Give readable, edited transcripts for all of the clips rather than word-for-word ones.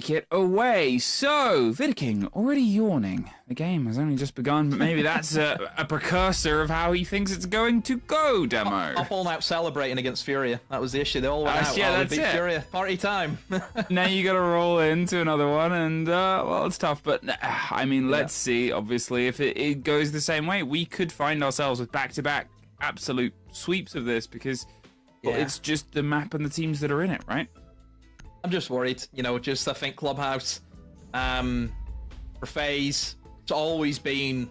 take it away. So, Viking already yawning. The game has only just begun, but maybe that's a precursor of how he thinks it's going to go, Demo. Up all out celebrating against Furia. That was the issue. They all went out. Yeah, that's it. Furia. Party time. Now you got to roll into another one, and, well, it's tough. But, I mean, let's see, obviously, if it goes the same way. We could find ourselves with back-to-back absolute sweeps of this, because well, it's just the map and the teams that are in it, right? I'm just worried, you know, I think Clubhouse, for FaZe, it's always been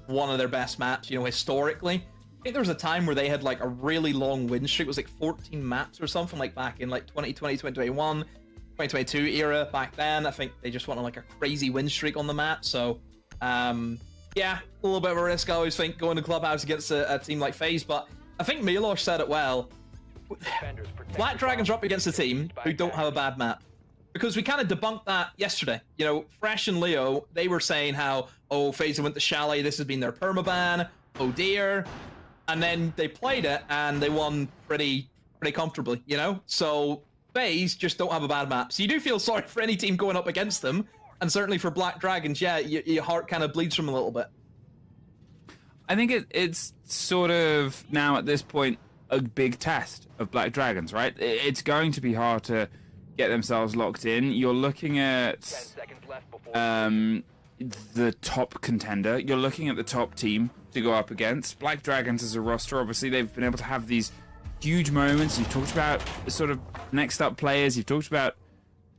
one of their best maps, you know, historically. I think there was a time where they had like a really long win streak. It was like 14 maps or something, like back in like 2020, 2021, 2022 era. Back then, I think they just went on like a crazy win streak on the map. So, yeah, a little bit of a risk, I always think, going to Clubhouse against a team like FaZe. But I think Milosh said it well. Black Dragons are up against a team who don't have a bad map. Because we kind of debunked that yesterday. You know, Fresh and Leo, they were saying how, oh, FaZe went to Chalet, this has been their permaban, oh dear. And then they played it and they won pretty comfortably, you know? So FaZe just don't have a bad map. So you do feel sorry for any team going up against them. And certainly for Black Dragons, yeah, your heart kind of bleeds from a little bit. I think it's sort of now at this point a big test of Black Dragons, right? It's going to be hard to get themselves locked in. You're looking at the top contender. You're looking at the top team to go up against. Black Dragons as a roster, obviously, they've been able to have these huge moments. You've talked about sort of next up players. You've talked about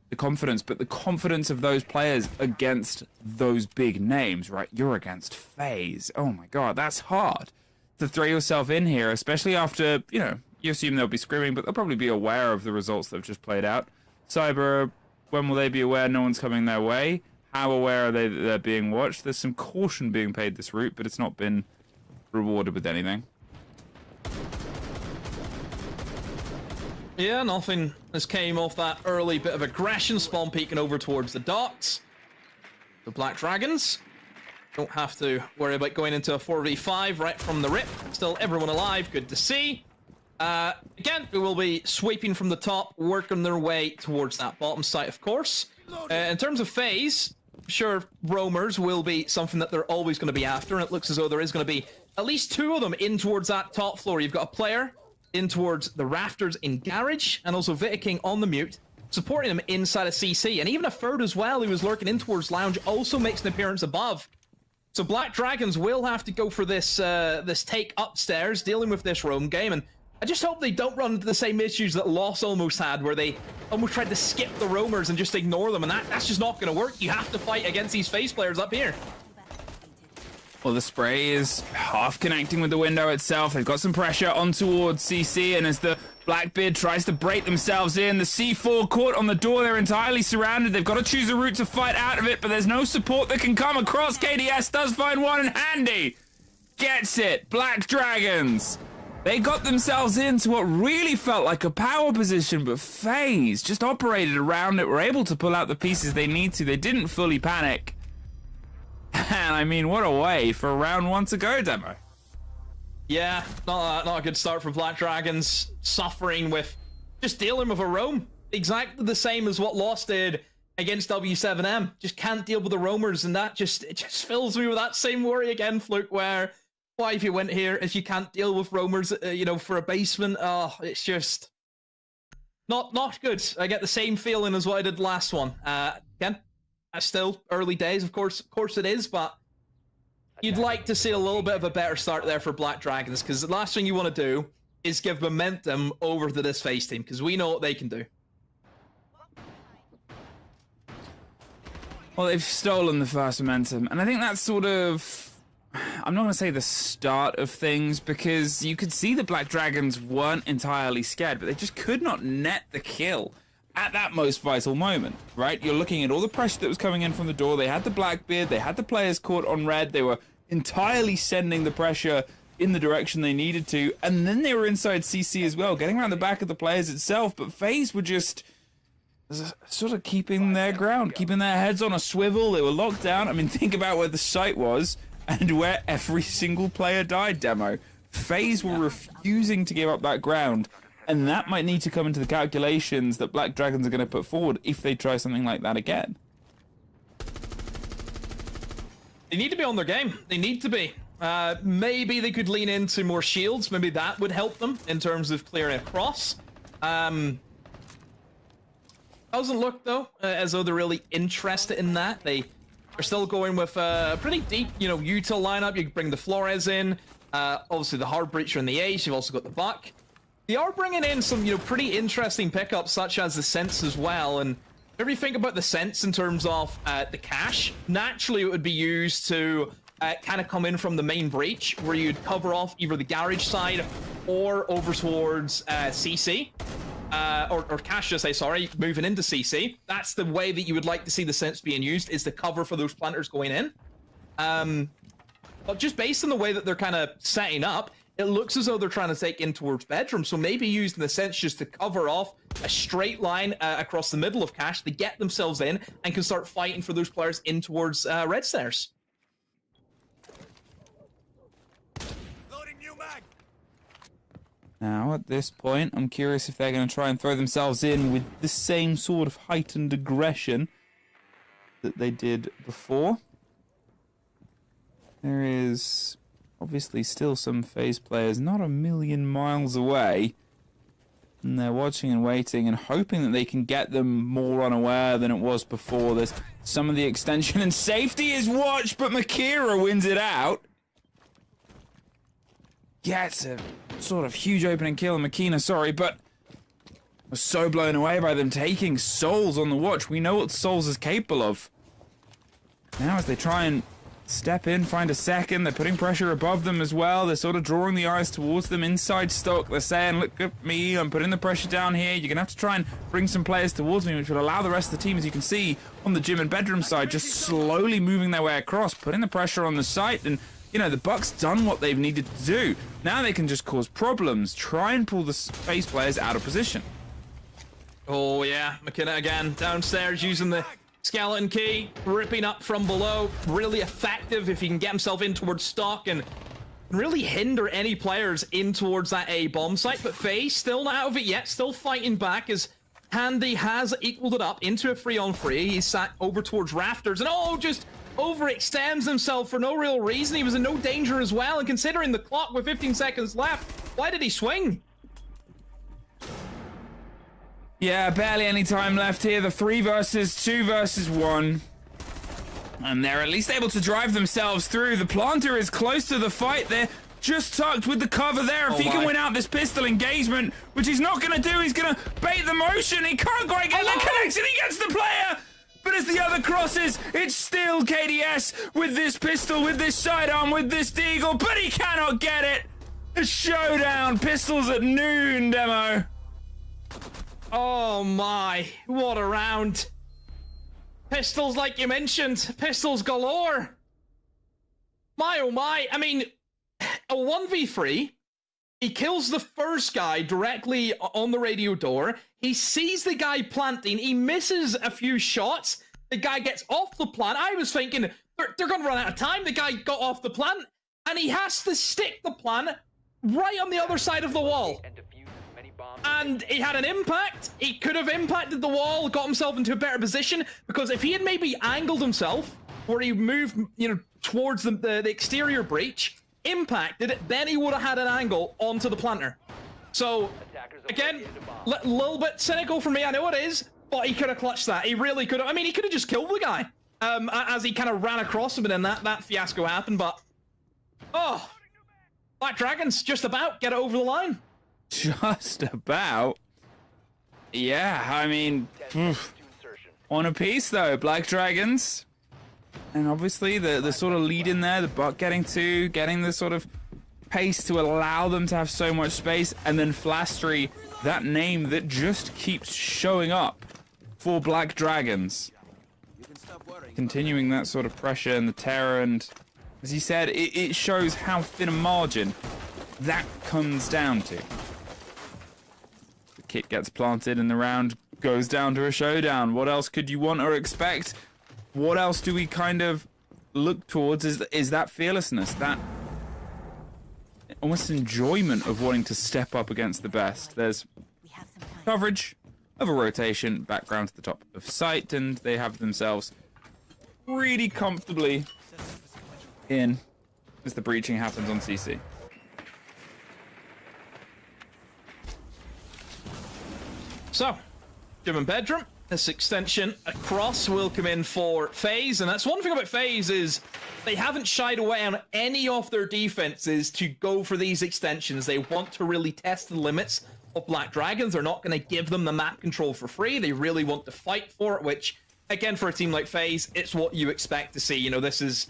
the confidence, but the confidence of those players against those big names, right? You're against FaZe. Oh my God, that's hard to throw yourself in here, especially after, you know, you assume they'll be screaming, but they'll probably be aware of the results that have just played out. Cyber, when will they be aware no one's coming their way? How aware are they that they're being watched? There's some caution being paid this route, but it's not been rewarded with anything. Yeah, nothing has came off that early bit of aggression. Spawn peeking over towards the docks. The Black Dragons don't have to worry about going into a 4v5 right from the rip. Still everyone alive, good to see. Again, we will be sweeping from the top, working their way towards that bottom site, of course. In terms of FaZe, sure, roamers will be something that they're always going to be after, and it looks as though there is going to be at least two of them in towards that top floor. You've got a player in towards the rafters in Garage, and also Viking on the mute, supporting him inside of CC, and even a third as well who was lurking in towards Lounge also makes an appearance above. So Black Dragons will have to go for this this take upstairs, dealing with this roam game, and I just hope they don't run into the same issues that Loss almost had, where they almost tried to skip the roamers and just ignore them, and that's just not going to work. You have to fight against these FaZe players up here. Well, the spray is half connecting with the window itself. They've got some pressure on towards CC, and as the Blackbeard tries to break themselves in, the C4 caught on the door. They're entirely surrounded. They've got to choose a route to fight out of it, but there's no support that can come across. KDS does find one, and Handy gets it. Black Dragons. They got themselves into what really felt like a power position, but FaZe just operated around it, were able to pull out the pieces they need to. They didn't fully panic. And I mean, what a way for round one to go, Demo. Yeah, not a good start for Black Dragons, suffering with just dealing with a roam. Exactly the same as what Lost did against W7M. Just can't deal with the roamers, and it just fills me with that same worry again, Fluke, where why if you went here if you can't deal with roamers, you know, for a basement? Oh, it's just not good. I get the same feeling as what I did last one. Again, still early days, of course it is, but you'd like to see a little bit of a better start there for Black Dragons, because the last thing you want to do is give momentum over to this FaZe team, because we know what they can do. Well, they've stolen the first momentum, and I think that's sort of, I'm not going to say the start of things, because you could see the Black Dragons weren't entirely scared, but they just could not net the kill at that most vital moment, right? You're looking at all the pressure that was coming in from the door. They had the Blackbeard, they had the players caught on red, they were entirely sending the pressure in the direction they needed to, and then they were inside CC as well, getting around the back of the players itself, but FaZe were just sort of keeping their ground, keeping their heads on a swivel. They were locked down. I mean, think about where the site was and where every single player died, Demo. FaZe were refusing to give up that ground And that might need to come into the calculations that Black Dragons are going to put forward if they try something like that again. They need to be on their game. They need to be. Maybe they could lean into more shields. Maybe that would help them in terms of clearing across. Doesn't look, though, as though they're really interested in that. They are still going with a pretty deep, util lineup. You can bring the Flores in. Obviously, the Hard Breacher and the Ace. You've also got the Buck. They are bringing in some, pretty interesting pickups, such as the Sense as well. And whenever you think about the Sense in terms of the cash, naturally it would be used to kind of come in from the main breach, where you'd cover off either the garage side or over towards CC. Or cash, just say, sorry, moving into CC. That's the way that you would like to see the Sense being used, is the cover for those planters going in. But just based on the way that they're kind of setting up, it looks as though they're trying to take in towards bedroom. So maybe using the Sense just to cover off a straight line across the middle of cash to get themselves in and can start fighting for those players in towards red stairs. Loading new mag. Now, at this point, I'm curious if they're going to try and throw themselves in with the same sort of heightened aggression that they did before. There is obviously still some FaZe players not a million miles away. And they're watching and waiting and hoping that they can get them more unaware than it was before. There's some of the extension and safety is watched, but Makira wins it out. Yeah, it's a sort of huge opening kill, Makina, sorry, but I was so blown away by them taking Souls on the watch. We know what Souls is capable of. Now as they try and step in, find a second, they're putting pressure above them as well. They're sort of drawing the eyes towards them inside stock. They're saying, look at me, I'm putting the pressure down here. You're going to have to try and bring some players towards me, which will allow the rest of the team, as you can see, on the gym and bedroom side, just slowly moving their way across, putting the pressure on the site. And, the Bucks done what they've needed to do. Now they can just cause problems, try and pull the FaZe players out of position. Oh, yeah. McKenna again, downstairs using the skeleton key, ripping up from below. Really effective if he can get himself in towards stock and really hinder any players in towards that A bomb site. But FaZe still not out of it yet, still fighting back as Handy has equaled it up into a 3-on-3. He's sat over towards rafters and just overextends himself for no real reason. He was in no danger as well, and considering the clock with 15 seconds left, why did he swing? Yeah, barely any time left here. The 3 versus 2 versus 1. And they're at least able to drive themselves through. The planter is close to the fight. They're just tucked with the cover there. If he can win out this pistol engagement, which he's not going to do, he's going to bait the motion. He can't quite get the connection. He gets the player. But as the other crosses, it's still KDS with this pistol, with this sidearm, with this deagle. But he cannot get it. A showdown. Pistols at noon, demo. Oh my, what a round. Pistols, like you mentioned, pistols galore. My oh my, I mean, a 1v3, he kills the first guy directly on the radio door. He sees the guy planting, he misses a few shots. The guy gets off the plant. I was thinking, they're going to run out of time. The guy got off the plant, and he has to stick the plant right on the other side of the wall. And he had an impact. He could have impacted the wall, got himself into a better position, because if he had maybe angled himself, where he moved, towards the exterior breach, impacted, then he would have had an angle onto the planter. So, again, a little bit cynical for me, I know it is, but he could have clutched that. He really could have. I mean, he could have just killed the guy as he kind of ran across him, and then that fiasco happened, but... Oh! Black Dragons, just about get it over the line. Just about. Yeah, I mean, on a piece though, Black Dragons. And obviously the sort of lead in there, the Buck getting the sort of pace to allow them to have so much space. And then Flastry, that name that just keeps showing up for Black Dragons. Continuing that sort of pressure and the terror, and as he said, it shows how thin a margin that comes down to. The kit gets planted and the round goes down to a showdown. What else could you want or expect? What else do we kind of look towards is that fearlessness, that almost enjoyment of wanting to step up against the best. There's coverage of a rotation, background to the top of sight, and they have themselves really comfortably in as the breaching happens on CC. So, Jim and Bedroom, this extension across will come in for FaZe, and that's one thing about FaZe is they haven't shied away on any of their defenses to go for these extensions. They want to really test the limits of Black Dragons. They're not going to give them the map control for free. They really want to fight for it, which, again, for a team like FaZe, it's what you expect to see. You know, this is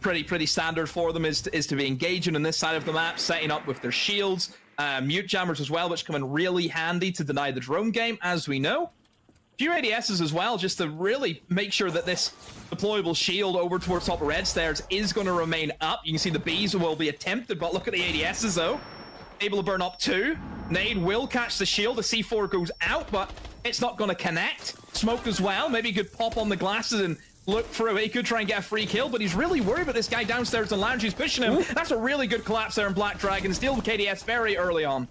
pretty standard for them is to be engaging on this side of the map, setting up with their shields, mute jammers as well, which come in really handy to deny the drone game, as we know. Few ADSs as well, just to really make sure that this deployable shield over towards top of red stairs is going to remain up. You can see the bees will be attempted, but look at the ADSs though. Able to burn up 2. Nade will catch the shield. The C4 goes out, but it's not going to connect. Smoke as well. Maybe he could pop on the glasses and look through it. He could try and get a free kill, but he's really worried about this guy downstairs in lounge who's pushing him. Ooh. That's a really good collapse there in Black Dragons. Deal with KDS very early on.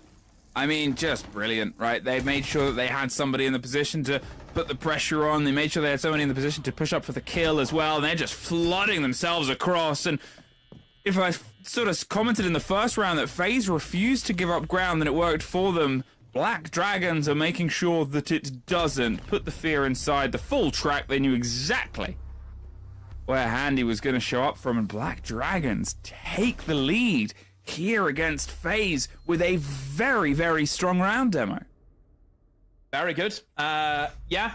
I mean, just brilliant, right? They made sure that they had somebody in the position to put the pressure on. They made sure they had somebody in the position to push up for the kill as well. And they're just flooding themselves across. And if I sort of commented in the first round that FaZe refused to give up ground and it worked for them, Black Dragons are making sure that it doesn't. Put the fear inside the full track. They knew exactly where Handy was going to show up from. And Black Dragons take the lead here against FaZe with a very, very strong round demo. Very good. Yeah,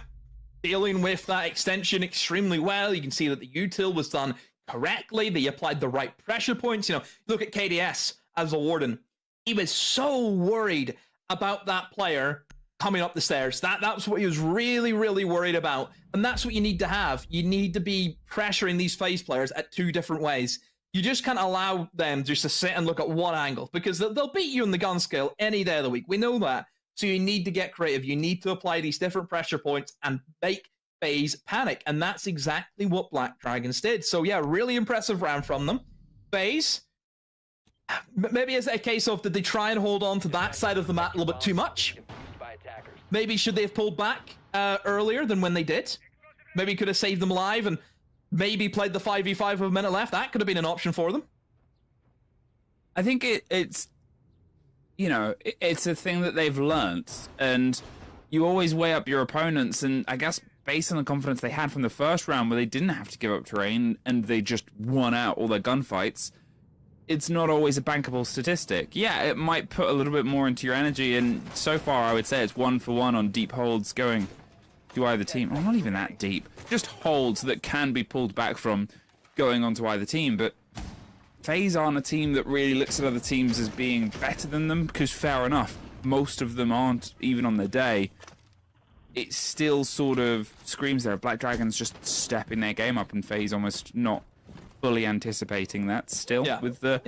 dealing with that extension extremely well. You can see that the util was done correctly. They applied the right pressure points. You know, look at KDS as a warden. He was so worried about that player coming up the stairs. That's what he was really, really worried about. And that's what you need to have. You need to be pressuring these FaZe players at 2 different ways. You just can't allow them just to sit and look at one angle because they'll beat you in the gun scale any day of the week. We know that. So you need to get creative. You need to apply these different pressure points and make FaZe panic. And that's exactly what Black Dragons did. So yeah, really impressive round from them. FaZe, maybe it's a case of did they try and hold on to that side of the map a little bit too much? Maybe should they have pulled back earlier than when they did? Maybe could have saved them alive and maybe played the 5v5 with a minute left. That could have been an option for them. I think it's, you know, it's a thing that they've learnt, and you always weigh up your opponents, and I guess based on the confidence they had from the first round where they didn't have to give up terrain and they just won out all their gunfights, it's not always a bankable statistic. Yeah, it might put a little bit more into your energy, and so far I would say it's 1 for 1 on deep holds going to either team. Well, not even that deep. Just holds that can be pulled back from going onto either team, but FaZe aren't a team that really looks at other teams as being better than them, because fair enough, most of them aren't even on their day. It still sort of screams there. Black Dragons just stepping their game up and FaZe almost not fully anticipating that still. Yeah. With the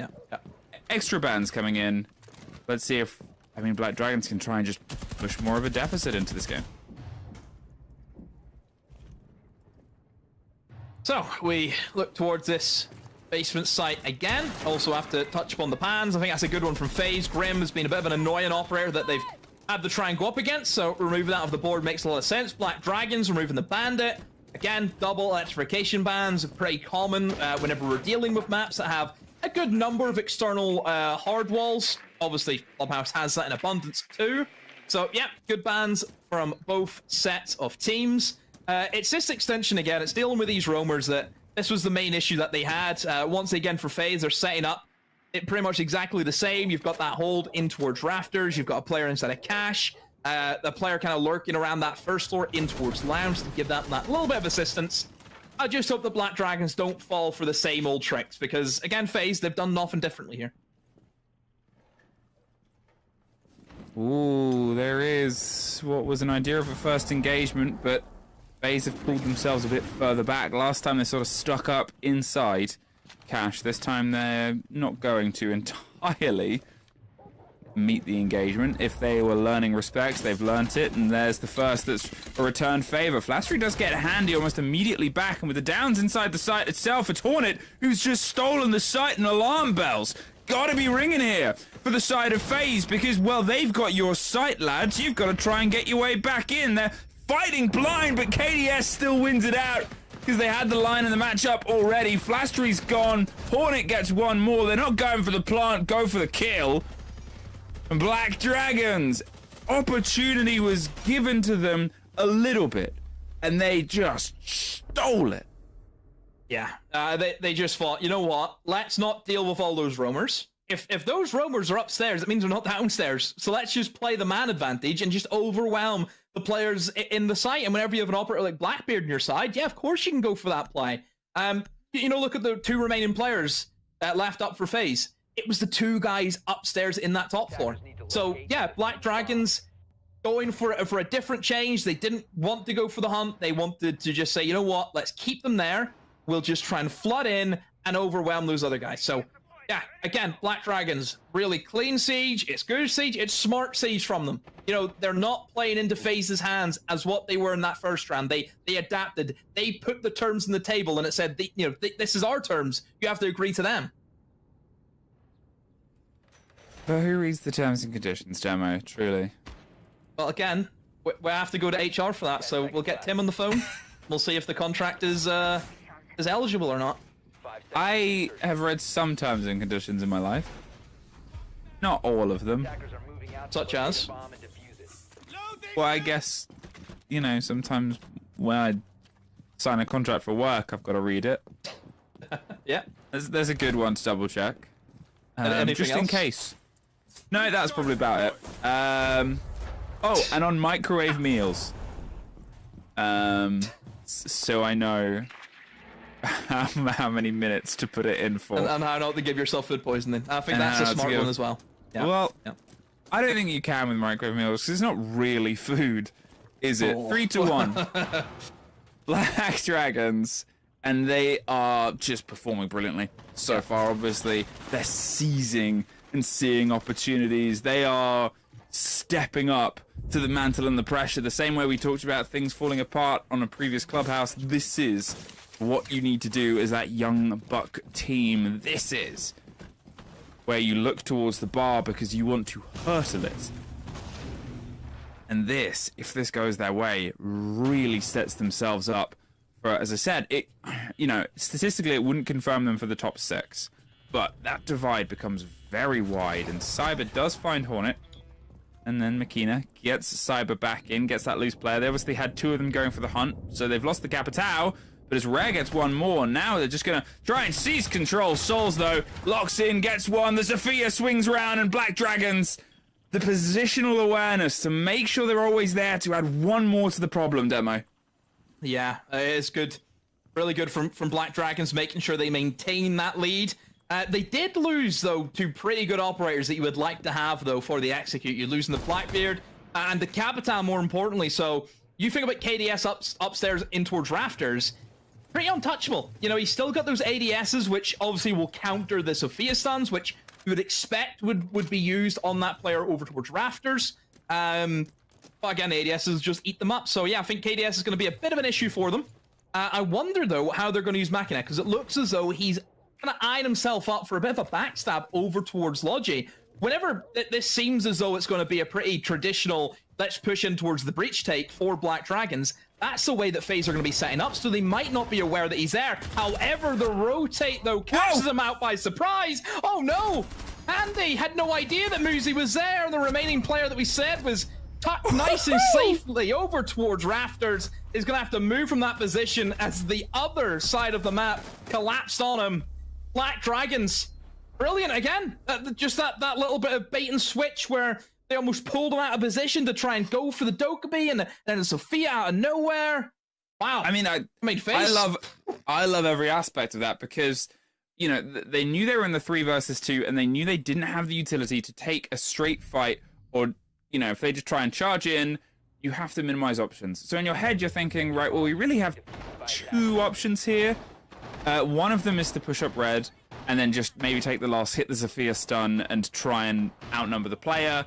extra bans coming in. Let's see if, I mean, Black Dragons can try and just push more of a deficit into this game. So we look towards this basement site again. Also have to touch upon the pans. I think that's a good one from FaZe. Grim has been a bit of an annoying operator that they've had to try and go up against, so removing that off the board makes a lot of sense. Black Dragons removing the bandit. Again, double electrification bans are pretty common whenever we're dealing with maps that have a good number of external hard walls. Obviously, Clubhouse has that in abundance too. So yeah, good bans from both sets of teams. It's this extension again. It's dealing with these roamers that this was the main issue that they had. Once again, for FaZe, they're setting up it pretty much exactly the same. You've got that hold in towards rafters. You've got a player inside of cache. The player kind of lurking around that first floor in towards lounge to give that little bit of assistance. I just hope the Black Dragons don't fall for the same old tricks because, again, FaZe, they've done nothing differently here. Ooh, there is what was an idea of a first engagement, but FaZe have pulled themselves a bit further back. Last time they sort of stuck up inside cache. This time they're not going to entirely meet the engagement. If they were learning respect, they've learnt it, and there's the first that's a return favor. Flassery does get Handy almost immediately back, and with the downs inside the site itself, it's Hornet who's just stolen the site and alarm bells. got to be ringing here for the side of FaZe because, well, they've got your sight, lads. You've got to try and get your way back in. They're fighting blind, but KDS still wins it out because they had the line in the matchup already. Flastry's gone. Hornet gets one more. They're not going for the plant, go for the kill. And Black Dragons, opportunity was given to them a little bit, and they just stole it. Yeah, they just thought, you know what? Let's not deal with all those roamers. If those roamers are upstairs, it means they're not downstairs. So let's just play the man advantage and just overwhelm the players in the site. And whenever you have an operator like Blackbeard on your side, yeah, of course you can go for that play. You know, look at the two remaining players left up for FaZe. It was the two guys upstairs in that top floor. So yeah, Black Dragons going for a different change. They didn't want to go for the hunt. They wanted to just say, you know what? Let's keep them there. We'll just try and flood in and overwhelm those other guys. So yeah, again, Black Dragons, really clean siege. It's good siege. It's smart siege from them. You know, they're not playing into FaZe's hands as what they were in that first round. They adapted. They put the terms on the table and it said, this is our terms. You have to agree to them. But who reads the terms and conditions, Demo? Truly. Well, again, we have to go to HR for that. So we'll get Tim on the phone. We'll see if the contract is eligible or not. I have read some terms and conditions in my life. Not all of them. Such as? Well, I guess, you know, sometimes when I sign a contract for work, I've got to read it. Yeah. There's a good one to double check. Just in case. No, that's probably about it. Oh, and on microwave meals. So I know how many minutes to put it in for. And how not to give yourself food poisoning. I think that's a smart one as well. Yeah. Well, yeah. I don't think you can with microwave meals because it's not really food, is it? 3-1. Black Dragons, and they are just performing brilliantly so far. Obviously, they're seizing and seeing opportunities. They are stepping up to the mantle and the pressure. The same way we talked about things falling apart on a previous clubhouse. This is what you need to do as that young buck team. This is where you look towards the bar because you want to hurdle it. And this, if this goes their way, really sets themselves up for, as I said, it, you know, statistically it wouldn't confirm them for the top 6. But that divide becomes very wide, and Cyber does find Hornet. And then Makina gets Cyber back in, gets that loose player. They obviously had 2 of them going for the hunt, so they've lost the Capitao. But as Rare gets one more, now they're just going to try and seize control. Souls, though, locks in, gets one. The Zofia swings round, and Black Dragons, the positional awareness to make sure they're always there to add one more to the problem, Demo. Yeah, it's good. Really good from Black Dragons, making sure they maintain that lead. They did lose, though, 2 pretty good operators that you would like to have, though, for the execute. You're losing the Blackbeard and the Capitan, more importantly. So you think about KDS upstairs in towards Rafters, pretty untouchable. You know, he's still got those ADSs, which obviously will counter the Zofia stuns, which you would expect would be used on that player over towards Rafters. But again, ADSs just eat them up. So yeah, I think KDS is going to be a bit of an issue for them. I wonder, though, how they're going to use Machina, because it looks as though he's going to iron himself up for a bit of a backstab over towards Logi. Whenever this seems as though it's going to be a pretty traditional, let's push in towards the breach take for Black Dragons, that's the way that FaZe are going to be setting up, so they might not be aware that he's there. However, the rotate, though, catches him out by surprise. Oh, no! Andy had no idea that Muzi was there, and the remaining player that we said was tucked nice and safely over towards Rafters is going to have to move from that position as the other side of the map collapsed on him. Black Dragons, brilliant again. Just that little bit of bait and switch where they almost pulled him out of position to try and go for the Dokkaebi, and then Zofia out of nowhere. Wow. I mean, I love every aspect of that because, you know, they knew they were in the 3 versus 2, and they knew they didn't have the utility to take a straight fight, or, you know, if they just try and charge in, you have to minimize options. So in your head, you're thinking, right, well, we really have 2 options here. One of them is to push up red, and then just maybe take the loss, hit the Zofia stun, and try and outnumber the player.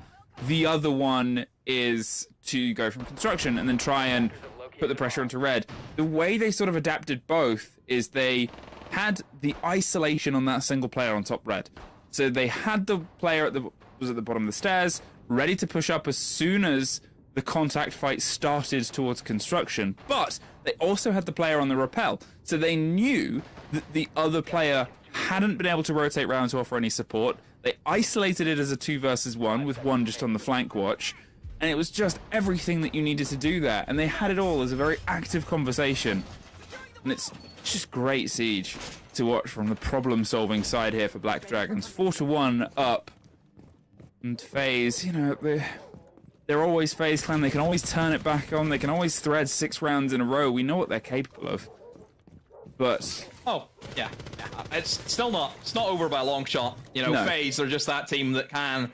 The other one is to go from construction and then try and put the pressure onto red. The way they sort of adapted both is they had the isolation on that single player on top red. So they had the player at the bottom of the stairs, ready to push up as soon as the contact fight started towards construction. But they also had the player on the rappel, so they knew that the other player hadn't been able to rotate round to offer any support. They isolated it as a 2 versus 1 with one just on the flank watch, and it was just everything that you needed to do there. And they had it all as a very active conversation, and it's just great Siege to watch from the problem-solving side here for Black Dragons. 4-1 up, and FaZe, you know, they're always FaZe Clan. They can always turn it back on. They can always thread 6 rounds in a row. We know what they're capable of. But oh yeah, it's still not. It's not over by a long shot. You know, no. FaZe are just that team that can,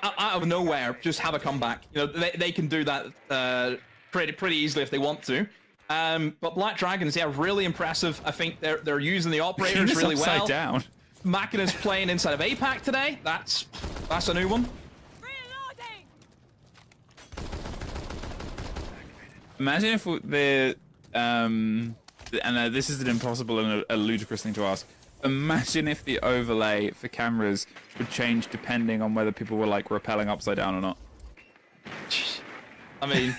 out of nowhere, just have a comeback. You know, they can do that pretty easily if they want to. But Black Dragons, yeah, really impressive. I think they're using the operators really well. Upside down. Machina's playing inside of APAC today. That's a new one. Imagine if the and this is an impossible and a ludicrous thing to ask. Imagine if the overlay for cameras would change depending on whether people were like rappelling upside down or not. I mean,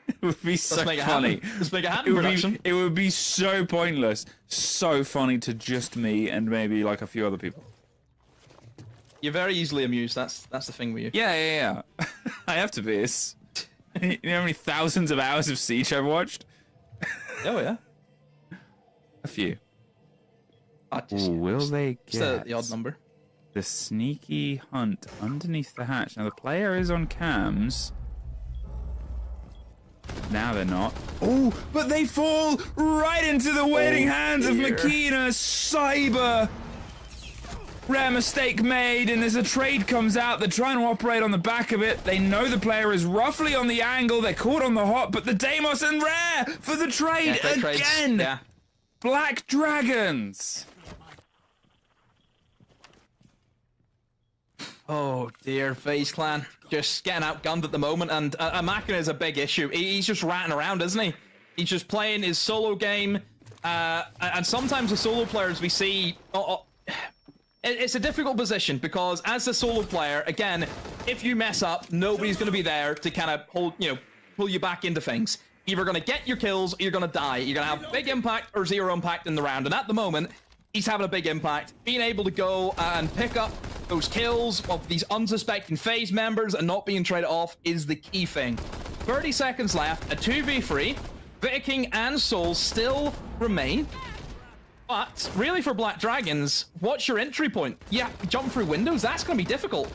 it would be so funny. Let's make it happen, production. It would be so pointless, so funny to just me and maybe like a few other people. You're very easily amused. That's the thing with you. Yeah. I have to be. You know how many thousands of hours of Siege I've watched? Oh yeah. A few. Just, will they get the odd number? The sneaky hunt underneath the hatch. Now the player is on cams. Now they're not. Oh, but they fall right into the waiting hands of Machina. Cyber. Rare mistake made, and as a trade comes out, they're trying to operate on the back of it. They know the player is roughly on the angle. They're caught on the hop, but the Deimos and Rare for the trade again. Yeah. Black Dragons. Oh dear, FaZe Clan just getting outgunned at the moment, and Machina is a big issue. He's just ratting around, isn't he? He's just playing his solo game, and sometimes the solo players we see. It's a difficult position because as a solo player, again, if you mess up, nobody's going to be there to kind of pull you back into things. You're going to get your kills, or you're going to die. You're going to have big impact or zero impact in the round. And at the moment, he's having a big impact. Being able to go and pick up those kills of these unsuspecting FaZe members and not being traded off is the key thing. 30 seconds left, a 2v3. Viking and Soul still remain. But really for Black Dragons, what's your entry point? Yeah, jump through windows, that's going to be difficult.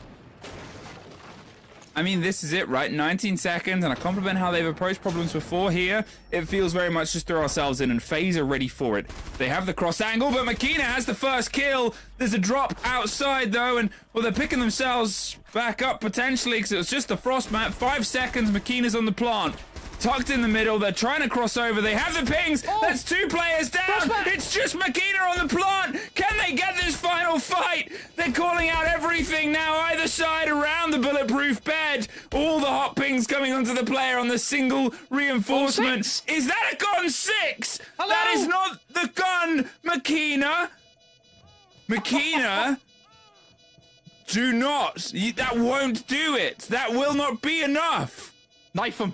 I mean, this is it, right? 19 seconds, and I compliment how they've approached problems before here. It feels very much just throw ourselves in, and FaZe are ready for it. They have the cross angle, but Machina has the first kill. There's a drop outside, though, and, well, they're picking themselves back up, potentially, because it was just a frost mat. 5 seconds, Machina's on the plant. Tucked in the middle, they're trying to cross over. They have the pings. Oh. That's 2 players down. It's just Machina on the plant. Can they get this final fight? They're calling out everything now, either side around the bulletproof bed. All the hot pings coming onto the player on the single reinforcement. Is that a gun 6? Hello? That is not the gun, Machina. Machina. Do not. That won't do it. That will not be enough. Knife him.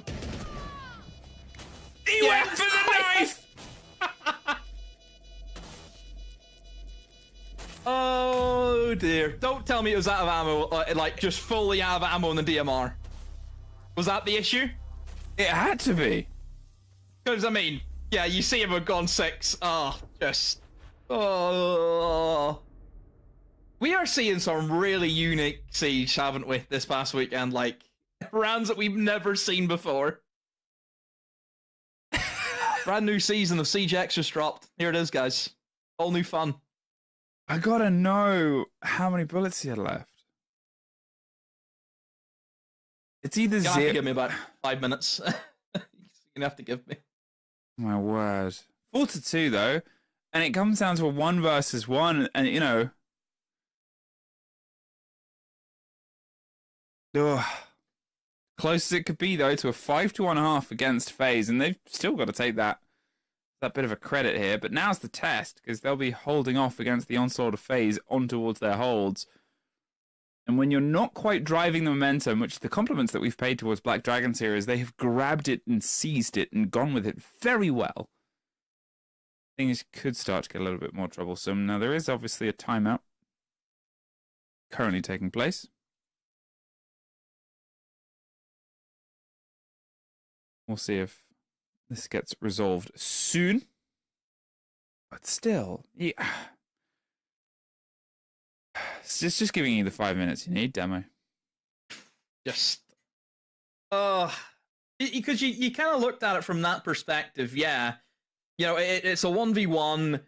He went for the knife! Oh dear. Don't tell me it was out of ammo, like just fully out of ammo in the DMR. Was that the issue? It had to be. Because, I mean, yeah, you see him with gun 6. Oh, just... Oh. We are seeing some really unique Siege, haven't we, this past weekend? Like, rounds that we've never seen before. Brand new season of Siege X just dropped. Here it is, guys. All new fun. I gotta know how many bullets he had left. It's either You're gonna have to zero. give me about 5 minutes. You're gonna have to give me. My word. 4-2 though, and it comes down to a 1 versus 1, and you know. Ugh. Close as it could be though to a 5-1.5 against FaZe, and they've still got to take that that bit of a credit here. But now's the test, because they'll be holding off against the onslaught of FaZe on towards their holds. And when you're not quite driving the momentum, which the compliments that we've paid towards Black Dragons here is they have grabbed it and seized it and gone with it very well. Things could start to get a little bit more troublesome. Now, there is obviously a timeout currently taking place. We'll see if this gets resolved soon. But still, yeah. It's just giving you the 5 minutes you need, demo. Just, because you kind of looked at it from that perspective, yeah. You know, it's a 1v1.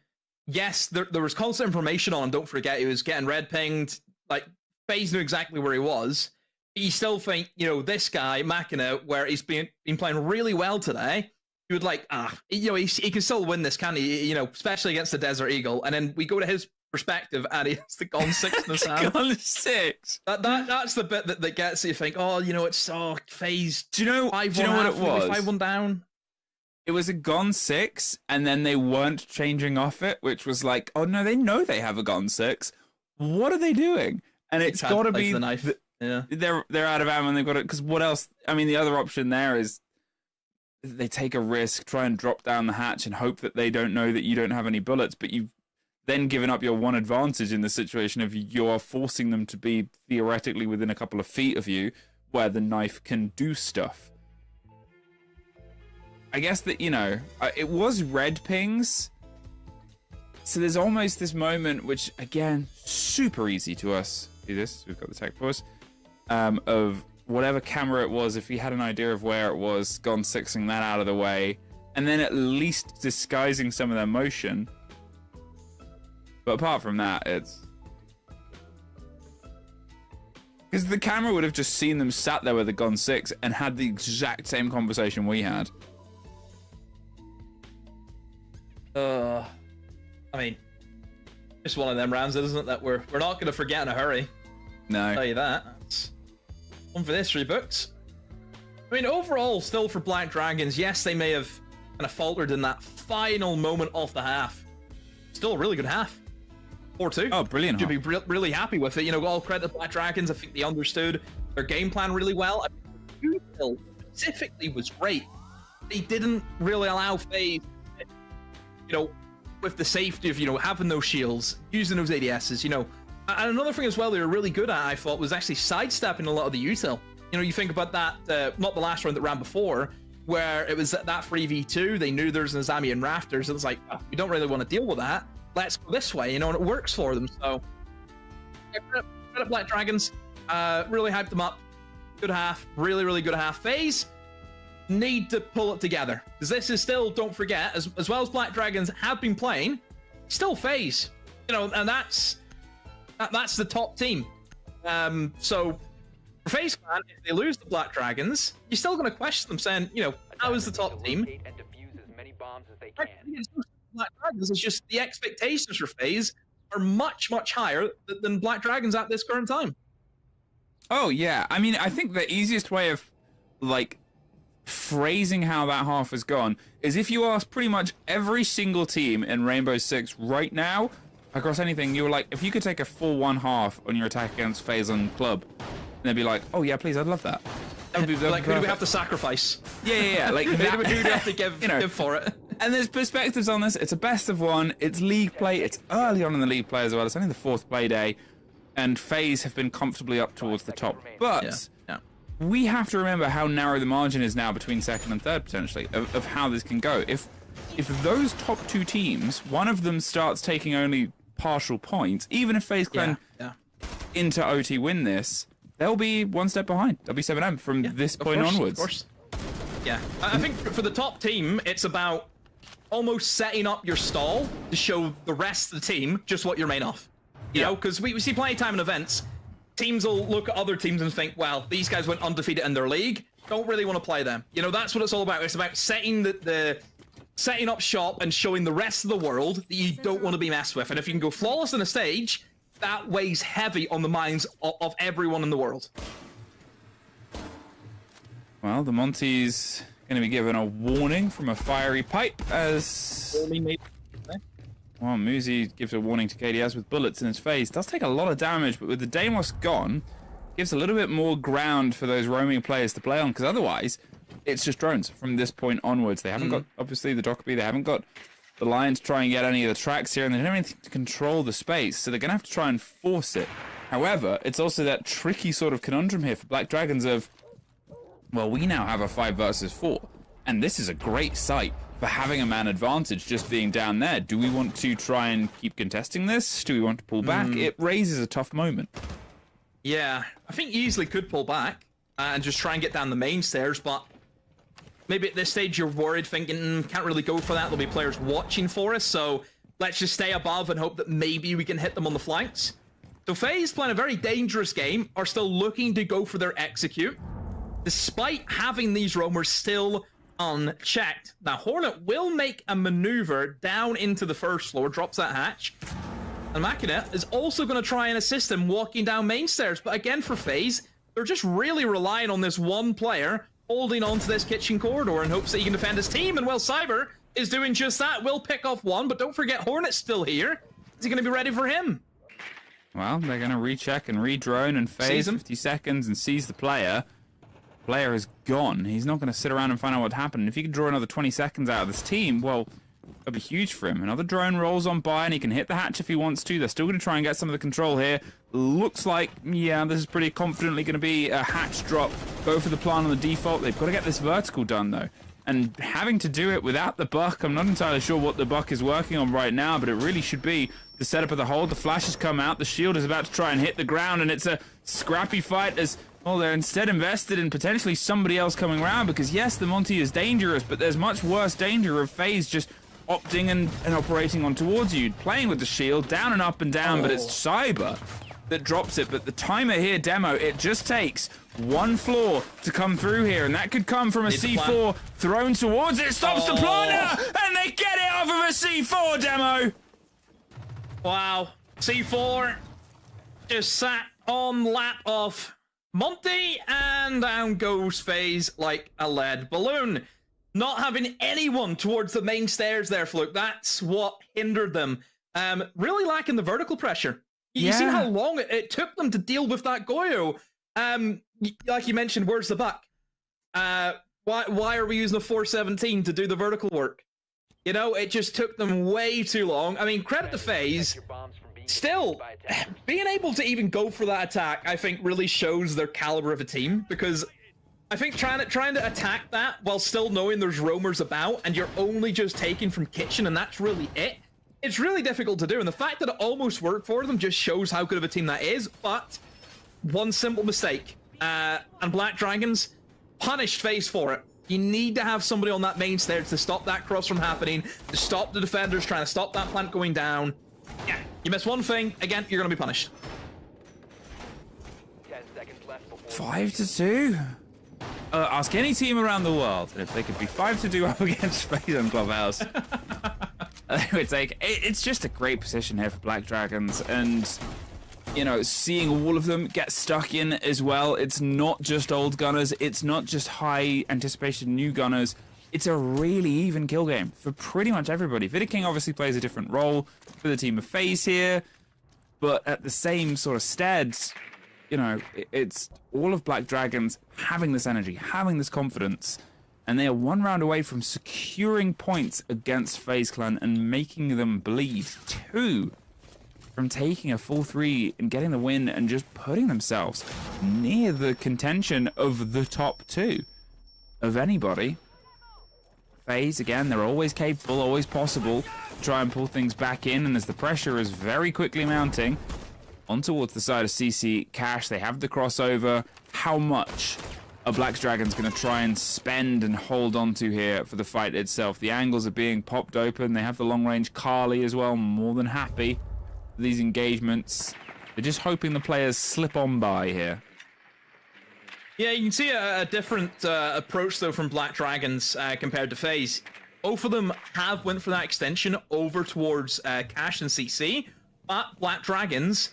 Yes, there was constant information on him. Don't forget, he was getting red pinged. Like, FaZe knew exactly where he was. But you still think, you know, this guy, Makina, where he's been playing really well today, you would like, you know, he can still win this, can he? You know, especially against the Desert Eagle. And then we go to his perspective, and he has the Gon 6 in his hand. Gon 6. That's the bit that gets you think, oh, you know, it's FaZe. Do you know what it was? 5-1 down. It was a Gon 6, and then they weren't changing off it, which was like, oh no, they know they have a Gon 6. What are they doing? And it's got to be the knife. Yeah, they're out of ammo, and they've got it. Because what else? I mean, the other option there is they take a risk, try and drop down the hatch, and hope that they don't know that you don't have any bullets. But you've then given up your one advantage in the situation of you are forcing them to be theoretically within a couple of feet of you, where the knife can do stuff. I guess that, you know, it was red pings. So there's almost this moment, which, again, super easy to us. Do this, we've got the tech pause. Of whatever camera it was, if he had an idea of where it was, Gon 6ing that out of the way, and then at least disguising some of their motion. But apart from that, it's... Because the camera would have just seen them sat there with the Gon 6 and had the exact same conversation we had. I mean, it's one of them rounds, isn't it, that we're not going to forget in a hurry. No. I'll tell you that. That's one for the history books. I mean, overall, still for Black Dragons, yes, they may have kind of faltered in that final moment of the half. Still a really good half. 4-2. Oh, brilliant. Should be really happy with it. You know, all credit to Black Dragons. I think they understood their game plan really well. I mean, the 2-kill specifically was great. They didn't really allow FaZe, you know, with the safety of, you know, having those shields, using those ADSs, you know. And another thing as well they were really good at, I thought, was actually sidestepping a lot of the util. You know, you think about that, not the last round that ran before, where it was that 3v2, they knew there's an Azami and Rafters, it was like, oh, we don't really want to deal with that, let's go this way, you know, and it works for them. So, yeah, credit Black Dragons, really hyped them up. Good half, really good half. FaZe need to pull it together, because this is still, don't forget, as well as Black Dragons have been playing, still FaZe, you know, and that's the top team. So for FaZe Clan, if they lose the Black Dragons, you're still going to question them, saying, you know, how is the top team? Black Dragons, it's just the expectations for FaZe are much higher than Black Dragons at this current time. Oh yeah, I mean, I think the easiest way of like phrasing how that half has gone is if you ask pretty much every single team in Rainbow Six right now across anything, you were like, if you could take a 4-1 half on your attack against FaZe on Club, and they'd be like, oh yeah, please, I'd love that. That would be like, who do we have to sacrifice? Yeah. Like, who do we have to give, you know, give for it? And there's perspectives on this. It's a best of one. It's league play. It's early on in the league play as well. It's only the 4th play day, and FaZe have been comfortably up towards the top. But we have to remember how narrow the margin is now between 2nd and 3rd, potentially, of how this can go. If those top 2 teams, one of them starts taking only partial points, even if FaZe Clan into OT win this, they'll be one step behind. They'll be 7M from this point onwards. Of course. Yeah, I think for the top team, it's about almost setting up your stall to show the rest of the team just what you're made of. You know, because we see plenty of time in events, teams will look at other teams and think, well, these guys went undefeated in their league, don't really want to play them. You know, that's what it's all about. It's about setting setting up shop and showing the rest of the world that you don't want to be messed with. And if you can go flawless on a stage, that weighs heavy on the minds of everyone in the world. Well, the Monty's going to be given a warning from a fiery pipe as... Well, Muzi gives a warning to KDS with bullets in his face. Does take a lot of damage, but with the Deimos gone, gives a little bit more ground for those roaming players to play on, because otherwise, it's just drones from this point onwards. They haven't got, obviously, the Dockerbee. They haven't got the line to try and get any of the tracks here, and they don't have anything to control the space, so they're going to have to try and force it. However, it's also that tricky sort of conundrum here for Black Dragons of, well, we now have a 5 versus 4, and this is a great site for having a man advantage just being down there. Do we want to try and keep contesting this? Do we want to pull back? It raises a tough moment. Yeah, I think you easily could pull back and just try and get down the main stairs, but maybe at this stage you're worried, thinking, can't really go for that. There'll be players watching for us, so let's just stay above and hope that maybe we can hit them on the flanks. So FaZe, playing a very dangerous game, are still looking to go for their execute, despite having these roamers still unchecked. Now, Hornet will make a maneuver down into the first floor, drops that hatch. And Machina is also going to try and assist him walking down main stairs. But again, for FaZe, they're just really relying on this one player holding on to this kitchen corridor in hopes that he can defend his team. And well, Cyber is doing just that. Will pick off one, but don't forget Hornet's still here. Is he going to be ready for him? Well, they're going to recheck and re-drone, and FaZe 50 seconds and sees the player. Player is gone. He's not going to sit around and find out what happened. If he can draw another 20 seconds out of this team, well, that'd be huge for him. Another drone rolls on by, and he can hit the hatch if he wants to. They're still going to try and get some of the control here. Looks like, yeah, this is pretty confidently going to be a hatch drop. Go for the plan on the default. They've got to get this vertical done, though. And having to do it without the buck, I'm not entirely sure what the buck is working on right now, but it really should be the setup of the hold. The flash has come out. The shield is about to try and hit the ground, and it's a scrappy fight as... well, they're instead invested in potentially somebody else coming around, because yes, the Monty is dangerous, but there's much worse danger of FaZe just opting and operating on towards you, playing with the shield, down and up and down, but it's Cyber that drops it. But the timer here, Demo, it just takes one floor to come through here, and that could come from a C4 thrown towards it. Stops the planter, and they get it off of a C4, Demo. Wow, C4 just sat on lap of Monty, and down goes FaZe like a lead balloon. Not having anyone towards the main stairs there, Fluke. That's what hindered them. Really lacking the vertical pressure. You seen how long it took them to deal with that Goyo. Like you mentioned, where's the buck? Why are we using a 417 to do the vertical work? You know, it just took them way too long. I mean, credit to FaZe. Still, being able to even go for that attack, I think, really shows their caliber of a team, because I think trying to attack that while still knowing there's roamers about and you're only just taking from kitchen and that's really it, it's really difficult to do. And the fact that it almost worked for them just shows how good of a team that is. But one simple mistake, and Black Dragons punished FaZe for it. You need to have somebody on that main stairs to stop that cross from happening, to stop the defenders trying to stop that plant going down. Yeah, you miss one thing, again, you're going to be punished. 10 seconds left before 5-2. Ask any team around the world, and if they could be 5-2 up against FaZe on Clubhouse, it would take. It's just a great position here for Black Dragons, and you know, seeing all of them get stuck in as well. It's not just old gunners. It's not just high anticipation new gunners. It's a really even kill game for pretty much everybody. Vidiking obviously plays a different role for the team of FaZe here, but at the same sort of stead, you know, it's all of Black Dragons having this energy, having this confidence, and they are one round away from securing points against FaZe Clan and making them bleed. 2 from taking a full 3 and getting the win and just putting themselves near the contention of the top 2 of anybody. FaZe, again, they're always capable, always possible to try and pull things back in, and as the pressure is very quickly mounting on towards the side of CC Cash, they have the crossover. How much are Black Dragons going to try and spend and hold on to here for the fight itself? The angles are being popped open. They have the long-range Carly as well, more than happy for these engagements. They're just hoping the players slip on by here. Yeah, you can see a different approach, though, from Black Dragons compared to FaZe. Both of them have went for that extension over towards Cash and CC, but Black Dragons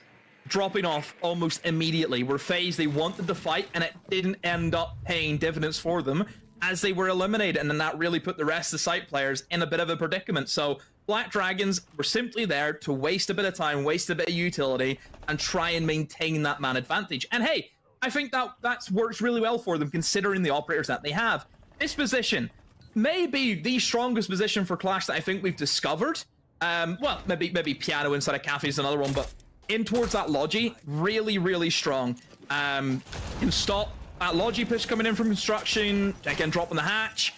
dropping off almost immediately, where FaZe, they wanted to fight, and it didn't end up paying dividends for them. as they were eliminated, and then that really put the rest of the site players in a bit of a predicament. So Black Dragons were simply there to waste a bit of time, waste a bit of utility, and try and maintain that man advantage. And hey, I think that works really well for them, considering the operators that they have. This position may be the strongest position for Clash that I think we've discovered. Well, maybe Piano inside of Cafe is another one, but in towards that Logi, really, really strong. Can stop that Logi push coming in from construction, again dropping the hatch.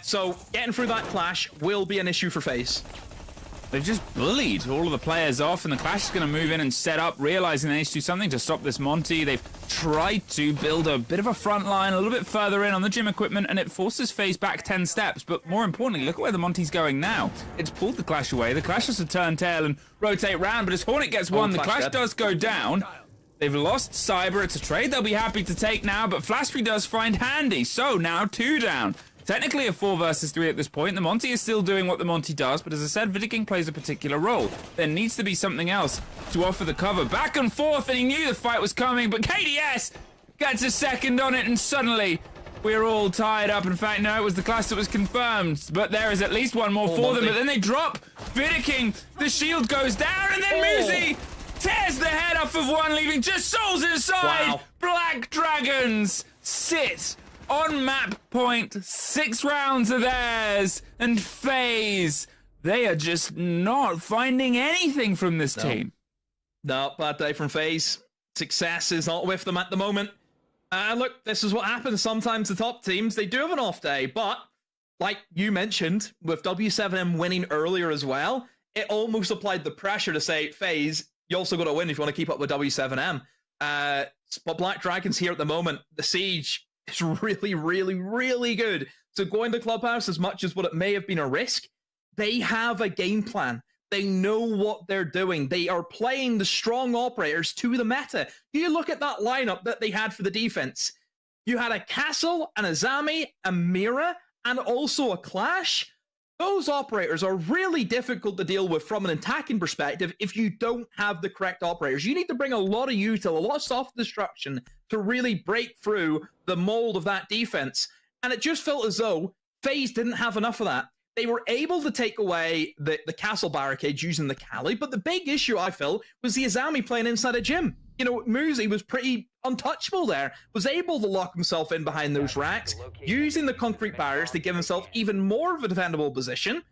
So getting through that Clash will be an issue for FaZe. They've just bullied all of the players off, and the Clash is going to move in and set up, realizing they need to do something to stop this Monty. They've tried to build a bit of a front line a little bit further in on the gym equipment, and it forces FaZe back 10 steps. But more importantly, look at where the Monty's going now. It's pulled the Clash away. The Clash has to turn tail and rotate round, but as Hornet gets one, the Clash does go down. They've lost Cyber. It's a trade they'll be happy to take now, but Flashtree does find handy. So now 2 down. Technically a 4 versus 3 at this point. The Monty is still doing what the Monty does, but as I said, Vidiking plays a particular role. There needs to be something else to offer the cover. Back and forth, and he knew the fight was coming, but KDS gets a second on it, and suddenly we're all tied up. In fact, no, it was the Clash that was confirmed, but there is at least one more for them, but then they drop Vidiking. The shield goes down, and then Muzi tears the head off of one, leaving just souls inside. Wow. Black Dragons sit on map point. 6 rounds are theirs, and FaZe, they are just not finding anything from this team. No, bad day from FaZe. Success is not with them at the moment. Look, this is what happens. Sometimes the top teams, they do have an off day, but like you mentioned, with W7M winning earlier as well, it almost applied the pressure to say, FaZe, you also got to win if you want to keep up with W7M. But Black Dragons here at the moment, the Siege is really, really, really good. So going to Clubhouse, as much as what it may have been a risk, they have a game plan. They know what they're doing. They are playing the strong operators to the meta. You look at that lineup that they had for the defense. You had a Castle, an Azami, a Mira, and also a Clash. Those operators are really difficult to deal with from an attacking perspective if you don't have the correct operators. You need to bring a lot of util, a lot of soft destruction to really break through the mold of that defense. And it just felt as though FaZe didn't have enough of that. They were able to take away the castle barricades using the Kali, but the big issue I felt was the Azami playing inside a gym. You know, Muzi was pretty untouchable there, was able to lock himself in behind those racks, using the concrete barriers to give himself even more of a defendable position.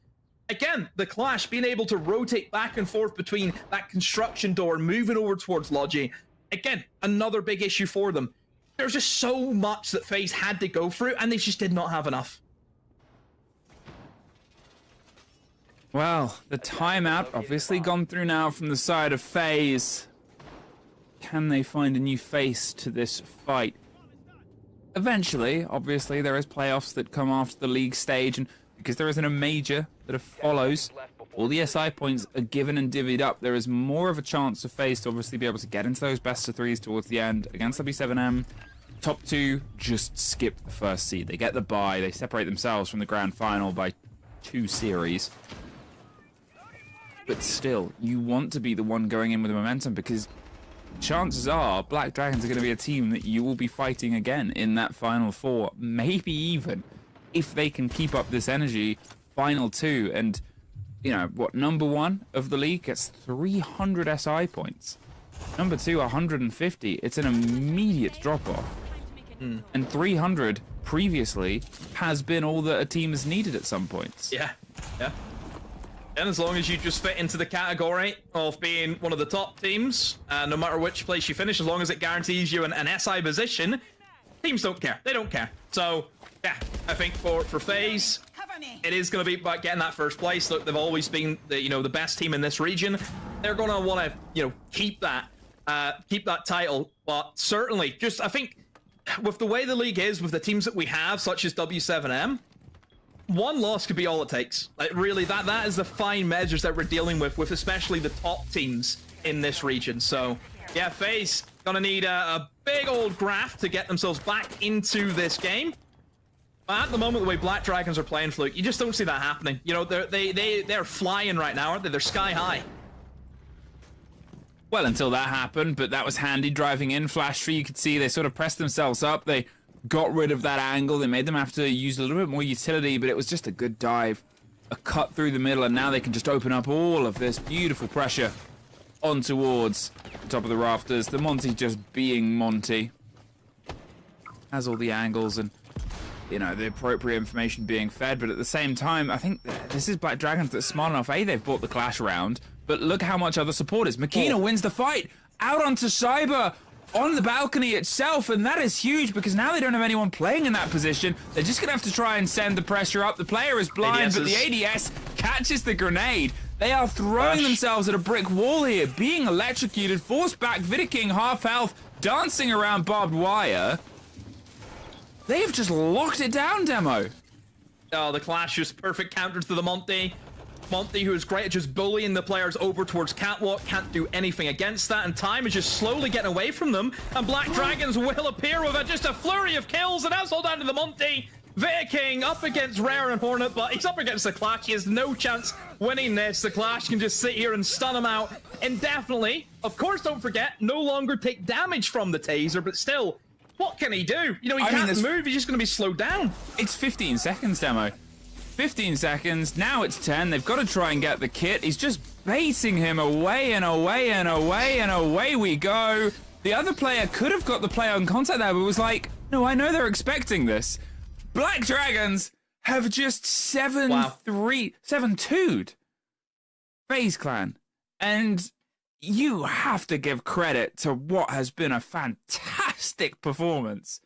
Again, the Clash being able to rotate back and forth between that construction door, moving over towards Logi. Again, another big issue for them. There's just so much that FaZe had to go through, and they just did not have enough. Well, the timeout obviously gone through now from the side of FaZe. Can they find a new face to this fight? Eventually, obviously, there is playoffs that come after the league stage, and because there isn't a major that follows, all the SI points are given and divvied up. There is more of a chance of FaZe to obviously be able to get into those best of 3s towards the end against W7M. Top 2 just skip the first seed. They get the bye. They separate themselves from the grand final by 2 series. But still, you want to be the one going in with the momentum, because chances are Black Dragons are going to be a team that you will be fighting again in that Final 4. Maybe even, if they can keep up this energy, Final 2. And, you know, what, number 1 of the league gets 300 SI points. Number 2, 150. It's an immediate drop-off. And 300 previously has been all that a team has needed at some points. Yeah. And as long as you just fit into the category of being one of the top teams, no matter which place you finish, as long as it guarantees you an SI position, teams don't care. They don't care. So, yeah, I think for FaZe, it is going to be about getting that first place. Look, they've always been the best team in this region. They're going to want to keep that title. But certainly, just I think with the way the league is, with the teams that we have, such as W7M. One loss could be all it takes. Like, really, that is the fine measures that we're dealing with especially the top teams in this region. So, yeah, FaZe gonna need a big old graph to get themselves back into this game. But at the moment, the way Black Dragons are playing, Fluke, you just don't see that happening. You know, they're flying right now, aren't they? They're sky high. Well, until that happened, but that was handy driving in. Flashtree, you could see they sort of pressed themselves up. They got rid of that angle. They made them have to use a little bit more utility, but it was just a good dive. A cut through the middle, and now they can just open up all of this beautiful pressure on towards the top of the rafters. The Monty just being Monty. Has all the angles and, you know, the appropriate information being fed, but at the same time, I think this is Black Dragons that's smart enough. They've bought the Clash round, but look how much other support is. Makina wins the fight out onto Cyber on the balcony itself, and that is huge because now they don't have anyone playing in that position. They're just going to have to try and send the pressure up. The player is blind, but the ADS catches the grenade. They are throwing themselves at a brick wall here, being electrocuted, forced back. Vidiking half health, dancing around barbed wire. They have just locked it down, Demo. Oh, the Clash is perfect counter to the Monty. Monty, who is great at just bullying the players over towards Catwalk, can't do anything against that, and time is just slowly getting away from them, and Black Dragons will appear with just a flurry of kills, and that's all down to the Monty. Viking up against Rare and Hornet, but he's up against the Clash. He has no chance winning this. The Clash can just sit here and stun him out indefinitely. Of course, don't forget, no longer take damage from the taser, but still, what can he do? You know, he can't move, he's just going to be slowed down. It's 15 seconds, Demo. 15 seconds, now it's 10. They've got to try and get the kit. He's just baiting him away and away and away and away we go. The other player could have got the play on contact there, but was like, no, I know they're expecting this. Black Dragons have just 7-2'd FaZe Clan. And you have to give credit to what has been a fantastic performance